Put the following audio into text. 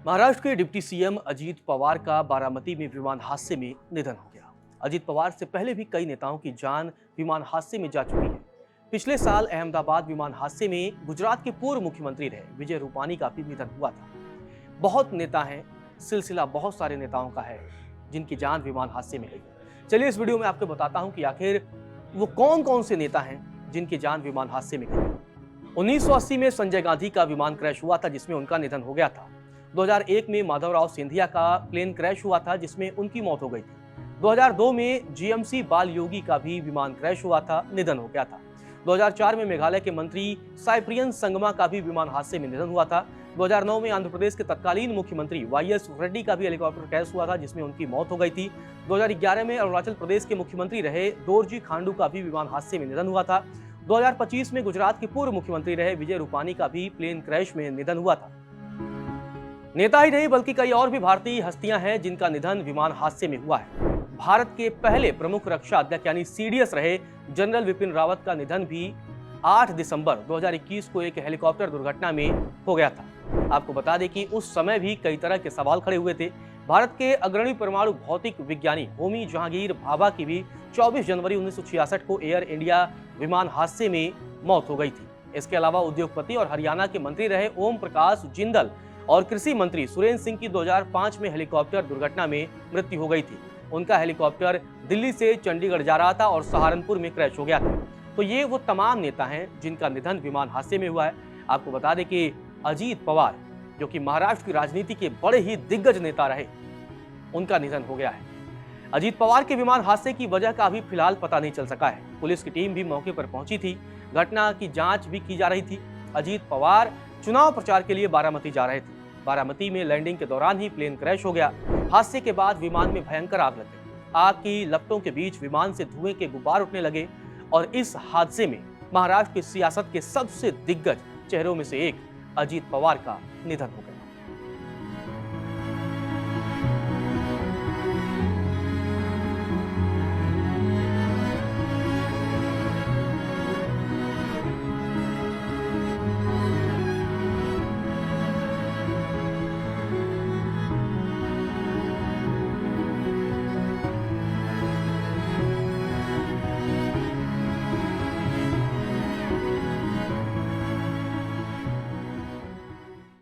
महाराष्ट्र के deputy CM Ajit Pawar का बारामती में विमान हादसे में निधन हो गया। अजीत पवार से पहले भी कई नेताओं की जान विमान हादसे में जा चुकी है। पिछले साल अहमदाबाद विमान हादसे में गुजरात के पूर्व मुख्यमंत्री रहे विजय रूपानी का भी निधन हुआ था। बहुत नेता हैं, सिलसिला बहुत सारे नेताओं का है जिनकी जान विमान हादसे में गई। चलिए इस वीडियो में आपको बताता हूं कि आखिर वो कौन कौन से नेता हैं जिनकी जान विमान हादसे में गई। 1980 में संजय गांधी का विमान क्रैश हुआ था जिसमें उनका निधन हो गया था। 2001 में माधवराव सिंधिया का प्लेन क्रैश हुआ था जिसमें उनकी मौत हो गई थी। 2002 में जीएमसी बाल योगी का भी विमान क्रैश हुआ था, निधन हो गया था। 2004 में मेघालय के मंत्री साइप्रियन संगमा का भी विमान हादसे में निधन हुआ था। 2009 में आंध्र प्रदेश के तत्कालीन मुख्यमंत्री वाईएस रेड्डी का भी हेलीकॉप्टर क्रैश हुआ था जिसमें उनकी मौत हो गई थी। 2011 में अरुणाचल प्रदेश के मुख्यमंत्री रहे दोरजी खांडू का भी विमान हादसे में निधन हुआ था। 2025 में गुजरात के पूर्व मुख्यमंत्री रहे विजय रूपानी का भी प्लेन क्रैश में निधन हुआ था। नेता ही नहीं बल्कि कई और भी भारतीय हस्तियां हैं जिनका निधन विमान हादसे में हुआ है। भारत के पहले प्रमुख रक्षा अध्यक्ष यानी सीडीएस रहे जनरल विपिन रावत का निधन भी 8 दिसंबर 2021 को एक हेलीकॉप्टर दुर्घटना में हो गया था। आपको बता दें कि उस समय भी कई तरह के सवाल खड़े हुए थे। भारत के अग्रणी परमाणु भौतिक विज्ञानी होमी जहांगीर भाभा की भी 24 जनवरी 1966 को एयर इंडिया विमान हादसे में मौत हो गई थी। इसके अलावा उद्योगपति और हरियाणा के मंत्री रहे ओम प्रकाश जिंदल और कृषि मंत्री सुरेंद्र सिंह की 2005 में हेलीकॉप्टर दुर्घटना में मृत्यु हो गई थी। उनका हेलीकॉप्टर दिल्ली से चंडीगढ़ जा रहा था और सहारनपुर में क्रैश हो गया था। तो ये वो तमाम नेता हैं जिनका निधन विमान हादसे में हुआ है। आपको बता दें कि अजीत पवार जो कि महाराष्ट्र की राजनीति के बड़े ही दिग्गज नेता रहे, उनका निधन हो गया है। अजीत पवार के विमान हादसे की वजह का अभी फिलहाल पता नहीं चल सका है। पुलिस की टीम भी मौके पर पहुंची थी, घटना की जांच भी की जा रही थी। अजीत पवार चुनाव प्रचार के लिए बारामती जा रहे थे। बारामती में लैंडिंग के दौरान ही प्लेन क्रैश हो गया। हादसे के बाद विमान में भयंकर आग लग गई। आग की लपटों के बीच विमान से धुएं के गुब्बार उठने लगे और इस हादसे में महाराष्ट्र की सियासत के सबसे दिग्गज चेहरों में से एक अजीत पवार का निधन हो गया।